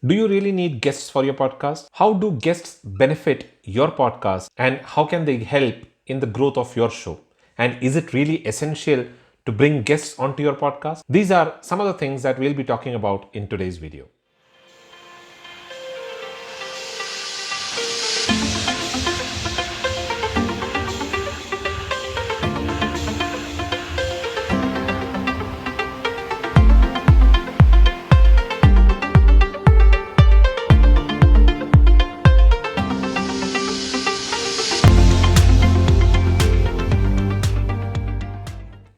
Do you really need guests for your podcast? How do guests benefit your podcast and how can they help in the growth of your show? And is it really essential to bring guests onto your podcast? These are some of the things that we'll be talking about in today's video.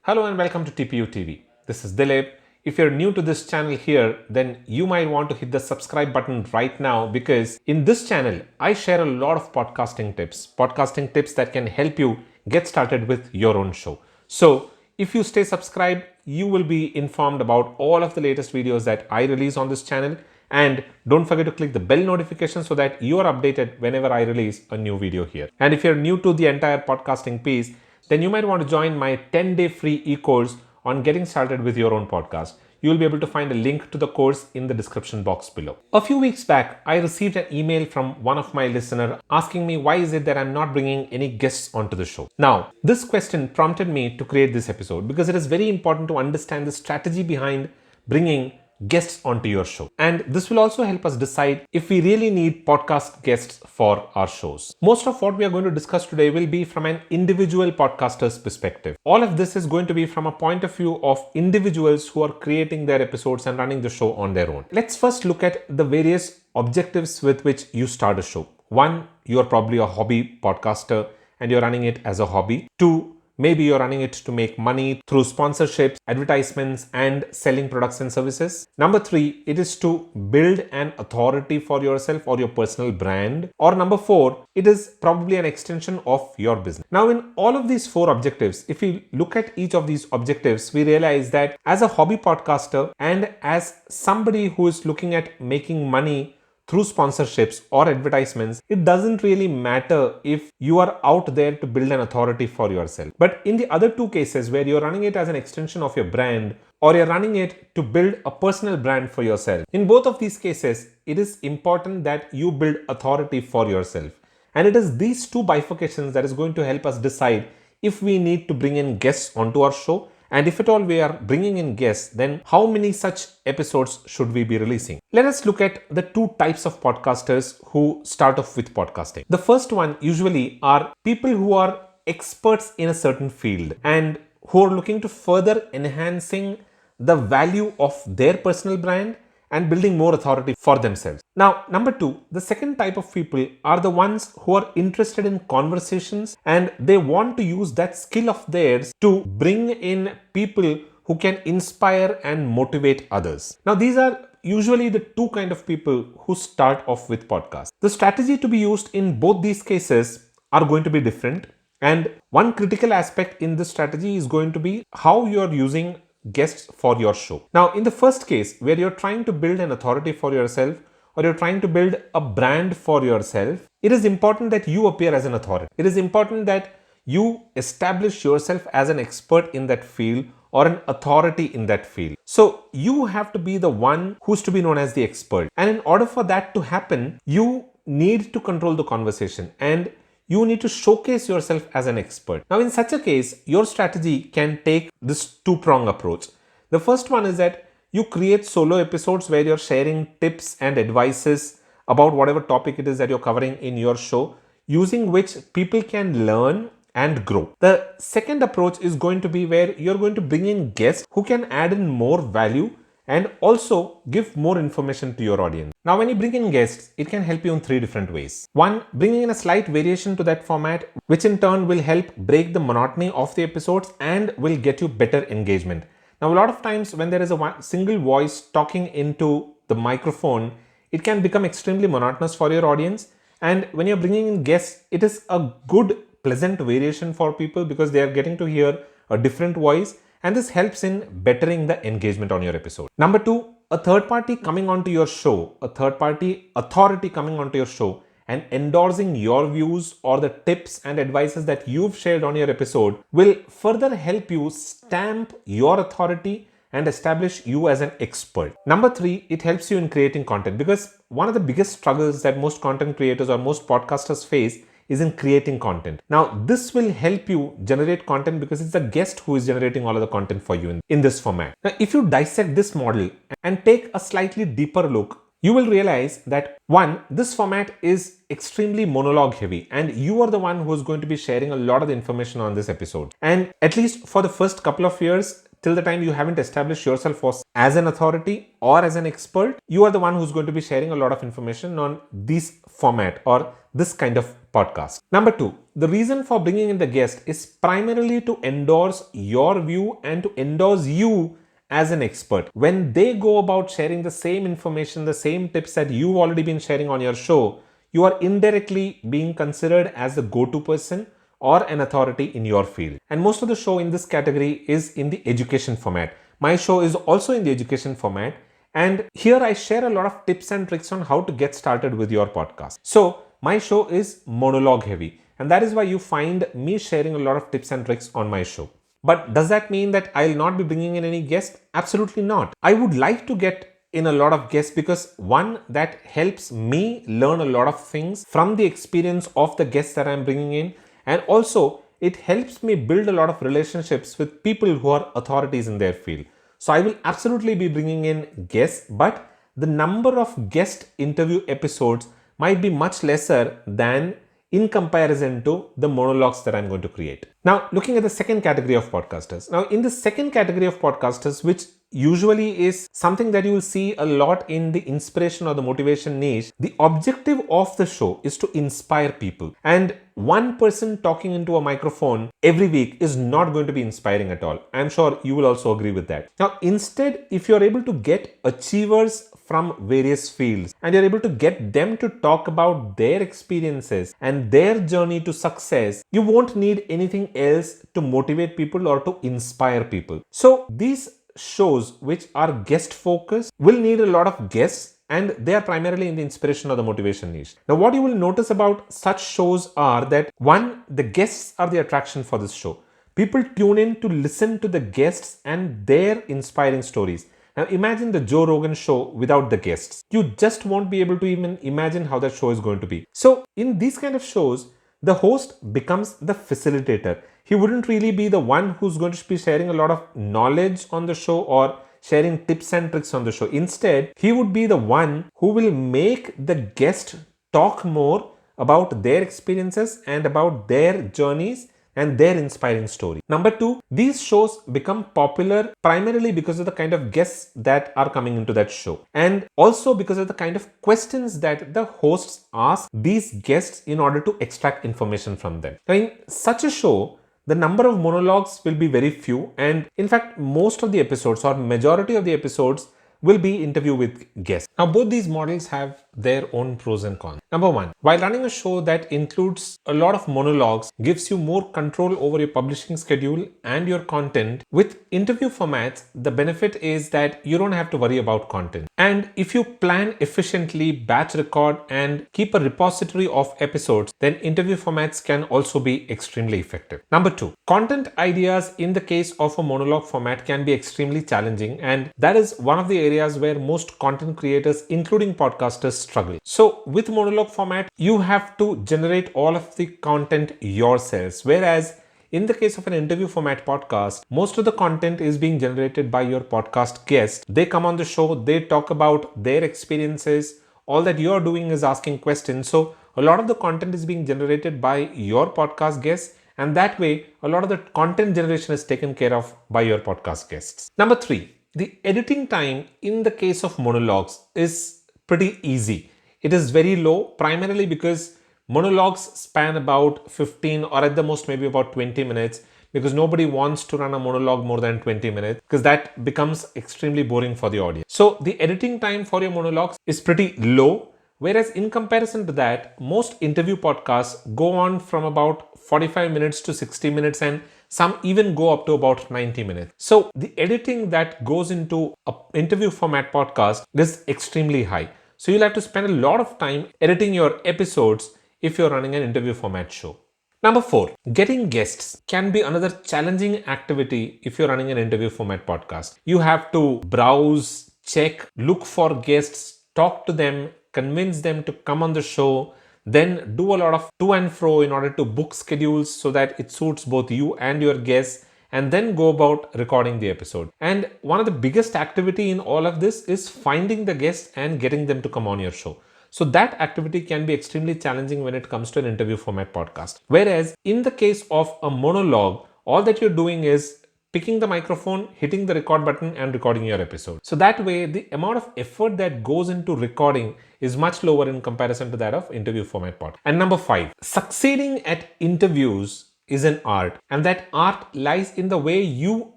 Hello and welcome to TPU TV. This is Dilip. If you're new to this channel here, then you might want to hit the subscribe button right now because in this channel, I share a lot of podcasting tips that can help you get started with your own show. So if you stay subscribed, you will be informed about all of the latest videos that I release on this channel. And don't forget to click the bell notification so that you are updated whenever I release a new video here. And if you're new to the entire podcasting piece, then you might want to join my 10-day free e-course on getting started with your own podcast. You will be able to find a link to the course in the description box below. A few weeks back, I received an email from one of my listeners asking me why is it that I'm not bringing any guests onto the show. Now, this question prompted me to create this episode because it is very important to understand the strategy behind bringing guests onto your show. And this will also help us decide if we really need podcast guests for our shows. Most of what we are going to discuss today will be from an individual podcaster's perspective. All of this is going to be from a point of view of individuals who are creating their episodes and running the show on their own. Let's first look at the various objectives with which you start a show. One, you're probably a hobby podcaster and you're running it as a hobby. Two, maybe you're running it to make money through sponsorships, advertisements, and selling products and services. Number three, it is to build an authority for yourself or your personal brand. Or number four, it is probably an extension of your business. Now, in all of these four objectives, if we look at each of these objectives, we realize that as a hobby podcaster and as somebody who is looking at making money through sponsorships or advertisements, it doesn't really matter if you are out there to build an authority for yourself. But in the other two cases where you're running it as an extension of your brand or you're running it to build a personal brand for yourself, in both of these cases, it is important that you build authority for yourself. And it is these two bifurcations that is going to help us decide if we need to bring in guests onto our show. And if at all we are bringing in guests, then how many such episodes should we be releasing? Let us look at the two types of podcasters who start off with podcasting. The first one usually are people who are experts in a certain field and who are looking to further enhancing the value of their personal brand and building more authority for themselves. Now, number two, the second type of people are the ones who are interested in conversations and they want to use that skill of theirs to bring in people who can inspire and motivate others. Now, these are usually the two kind of people who start off with podcasts. The strategy to be used in both these cases are going to be different. And one critical aspect in this strategy is going to be how you are using guests for your show. Now, in the first case, where you're trying to build an authority for yourself or you're trying to build a brand for yourself, it is important that you appear as an authority. It is important that you establish yourself as an expert in that field or an authority in that field. So you have to be the one who's to be known as the expert. And in order for that to happen, you need to control the conversation and you need to showcase yourself as an expert. Now, in such a case, your strategy can take this two-prong approach. The first one is that you create solo episodes where you're sharing tips and advices about whatever topic it is that you're covering in your show, using which people can learn and grow. The second approach is going to be where you're going to bring in guests who can add in more value and also give more information to your audience. Now, when you bring in guests, it can help you in three different ways. One, bringing in a slight variation to that format, which in turn will help break the monotony of the episodes and will get you better engagement. Now, a lot of times when there is a single voice talking into the microphone, it can become extremely monotonous for your audience. And when you're bringing in guests, it is a good, pleasant variation for people because they are getting to hear a different voice. And this helps in bettering the engagement on your episode. Number two, a third party coming onto your show, a third party authority coming onto your show and endorsing your views or the tips and advices that you've shared on your episode will further help you stamp your authority and establish you as an expert. Number 3, it helps you in creating content, because one of the biggest struggles that most content creators or most podcasters face is in creating content. Now, this will help you generate content because it's the guest who is generating all of the content for you in this format. Now, if you dissect this model and take a slightly deeper look, you will realize that 1, this format is extremely monologue heavy, and you are the one who is going to be sharing a lot of the information on this episode. And at least for the first couple of years, till the time you haven't established yourself as an authority or as an expert, you are the one who's going to be sharing a lot of information on this format or this kind of podcast. Number 2, the reason for bringing in the guest is primarily to endorse your view and to endorse you as an expert. When they go about sharing the same information, the same tips that you've already been sharing on your show, you are indirectly being considered as the go-to person or an authority in your field. And most of the show in this category is in the education format. My show is also in the education format, and here I share a lot of tips and tricks on how to get started with your podcast. So my show is monologue heavy, and that is why you find me sharing a lot of tips and tricks on my show. But does that mean that I'll not be bringing in any guests? Absolutely not. I would like to get in a lot of guests because 1, that helps me learn a lot of things from the experience of the guests that I'm bringing in, and also it helps me build a lot of relationships with people who are authorities in their field. So I will absolutely be bringing in guests, but the number of guest interview episodes might be much lesser than in comparison to the monologues that I'm going to create. Now, looking at the second category of podcasters. Now, in the second category of podcasters, which usually is something that you will see a lot in the inspiration or the motivation niche, the objective of the show is to inspire people. And one person talking into a microphone every week is not going to be inspiring at all. I'm sure you will also agree with that. Now, instead, if you're able to get achievers from various fields and you're able to get them to talk about their experiences and their journey to success, you won't need anything else to motivate people or to inspire people. So these shows which are guest focused will need a lot of guests, and they are primarily in the inspiration or the motivation niche. Now, what you will notice about such shows are that 1, the guests are the attraction for this show. People tune in to listen to the guests and their inspiring stories. Now imagine the Joe Rogan show without the guests. You just won't be able to even imagine how that show is going to be. So in these kind of shows, the host becomes the facilitator. He wouldn't really be the one who's going to be sharing a lot of knowledge on the show or sharing tips and tricks on the show. Instead, he would be the one who will make the guest talk more about their experiences and about their journeys and their inspiring story. Number 2, these shows become popular primarily because of the kind of guests that are coming into that show, and also because of the kind of questions that the hosts ask these guests in order to extract information from them. Now, in such a show, the number of monologues will be very few, and in fact, most of the episodes or majority of the episodes will be interview with guests. Now, both these models have their own pros and cons. Number 1, while running a show that includes a lot of monologues gives you more control over your publishing schedule and your content. With interview formats, the benefit is that you don't have to worry about content. And if you plan efficiently, batch record and keep a repository of episodes, then interview formats can also be extremely effective. Number 2, content ideas in the case of a monologue format can be extremely challenging, and that is one of the areas where most content creators, including podcasters, struggle. So with monologue format, you have to generate all of the content yourselves, whereas in the case of an interview format podcast, most of the content is being generated by your podcast guest. They come on the show, they talk about their experiences. All that you're doing is asking questions. So a lot of the content is being generated by your podcast guests, and that way a lot of the content generation is taken care of by your podcast guests. Number 3, the editing time in the case of monologues is pretty easy. It is very low, primarily because monologues span about 15 or at the most maybe about 20 minutes, because nobody wants to run a monologue more than 20 minutes because that becomes extremely boring for the audience. So the editing time for your monologues is pretty low, whereas in comparison to that, most interview podcasts go on from about 45 minutes to 60 minutes, and some even go up to about 90 minutes. So the editing that goes into an interview format podcast is extremely high. So you'll have to spend a lot of time editing your episodes if you're running an interview format show. Number 4, getting guests can be another challenging activity if you're running an interview format podcast. You have to browse, check, look for guests, talk to them, convince them to come on the show, then do a lot of to and fro in order to book schedules so that it suits both you and your guests, and then go about recording the episode. And one of the biggest activity in all of this is finding the guests and getting them to come on your show. So that activity can be extremely challenging when it comes to an interview format podcast. Whereas in the case of a monologue, all that you're doing is picking the microphone, hitting the record button and recording your episode. So that way, the amount of effort that goes into recording is much lower in comparison to that of interview format podcast. And number 5, succeeding at interviews is an art, and that art lies in the way you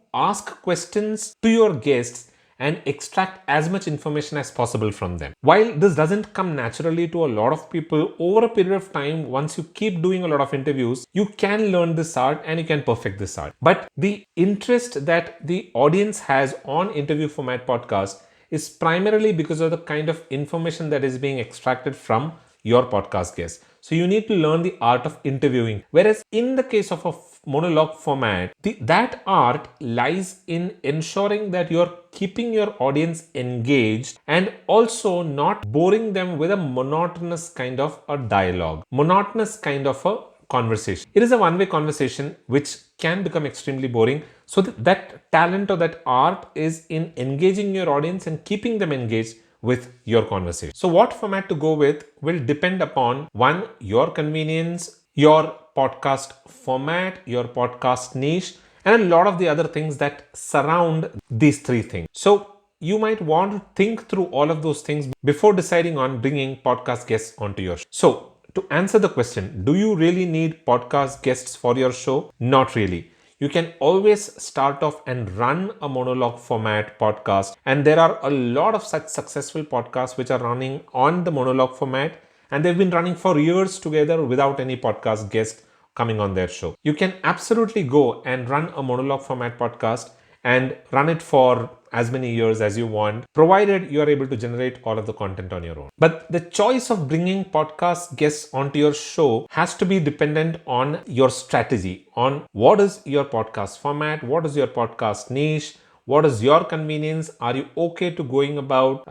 ask questions to your guests and extract as much information as possible from them. While this doesn't come naturally to a lot of people, over a period of time, once you keep doing a lot of interviews, you can learn this art and you can perfect this art. But the interest that the audience has on interview format podcast is primarily because of the kind of information that is being extracted from your podcast guests. So you need to learn the art of interviewing. Whereas in the case of a monologue format, that art lies in ensuring that you're keeping your audience engaged and also not boring them with a monotonous kind of a dialogue, monotonous kind of a conversation. It is a one-way conversation which can become extremely boring. So that talent or that art is in engaging your audience and keeping them engaged with your conversation. So what format to go with will depend upon, one, your convenience, your podcast format, your podcast niche, and a lot of the other things that surround these 3 things. So you might want to think through all of those things before deciding on bringing podcast guests onto your show. So to answer the question, do you really need podcast guests for your show? Not really. You can always start off and run a monologue format podcast. And there are a lot of such successful podcasts which are running on the monologue format. And they've been running for years together without any podcast guest coming on their show. You can absolutely go and run a monologue format podcast and run it for as many years as you want, provided you are able to generate all of the content on your own. But the choice of bringing podcast guests onto your show has to be dependent on your strategy, on what is your podcast format, what is your podcast niche, what is your convenience. Are you okay to going about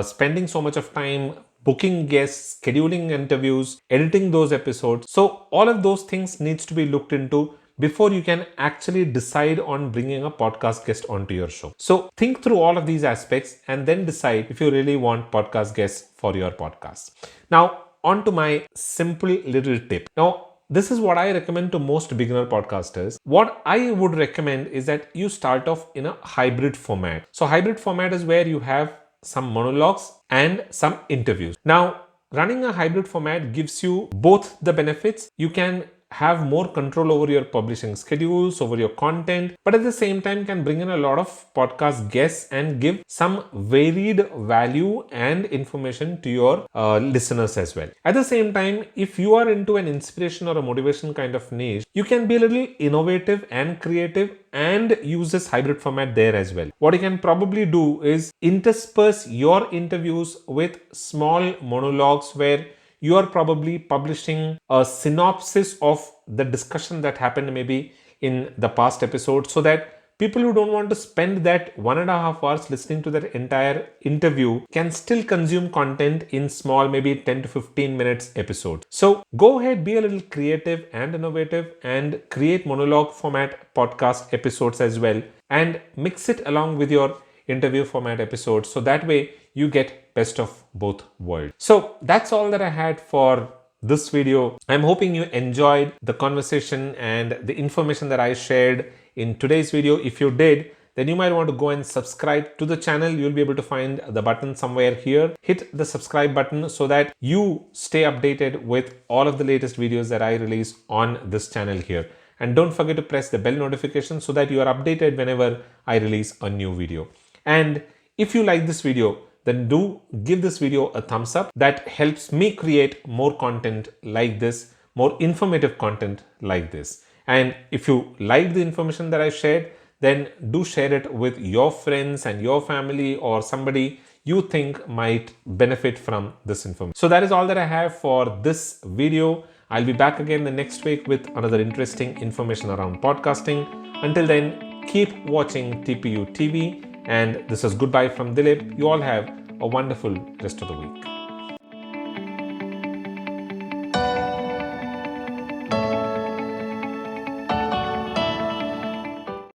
spending so much of time booking guests, scheduling interviews, editing those episodes? So all of those things needs to be looked into before you can actually decide on bringing a podcast guest onto your show. So think through all of these aspects and then decide if you really want podcast guests for your podcast. Now, on to my simple little tip. Now, this is what I recommend to most beginner podcasters. What I would recommend is that you start off in a hybrid format. So hybrid format is where you have some monologues and some interviews. Now, running a hybrid format gives you both the benefits. You can have more control over your publishing schedules, over your content, but at the same time can bring in a lot of podcast guests and give some varied value and information to your listeners as well. At the same time, if you are into an inspiration or a motivation kind of niche, you can be a little innovative and creative and use this hybrid format there as well. What you can probably do is intersperse your interviews with small monologues where you are probably publishing a synopsis of the discussion that happened maybe in the past episode, so that people who don't want to spend that 1.5 hours listening to that entire interview can still consume content in small, maybe 10 to 15 minutes episodes. So go ahead, be a little creative and innovative and create monologue format podcast episodes as well, and mix it along with your interview format episodes. So that way you get best of both worlds. So that's all that I had for this video. I'm hoping you enjoyed the conversation and the information that I shared in today's video. If you did, then you might want to go and subscribe to the channel. You'll be able to find the button somewhere here. Hit the subscribe button so that you stay updated with all of the latest videos that I release on this channel here. And don't forget to press the bell notification so that you are updated whenever I release a new video. And if you like this video, then do give this video a thumbs up. That helps me create more content like this, more informative content like this. And if you like the information that I shared, then do share it with your friends and your family or somebody you think might benefit from this information. So that is all that I have for this video. I'll be back again the next week with another interesting information around podcasting. Until then, keep watching TPU TV. And this is goodbye from Dilip. You all have a wonderful rest of the week.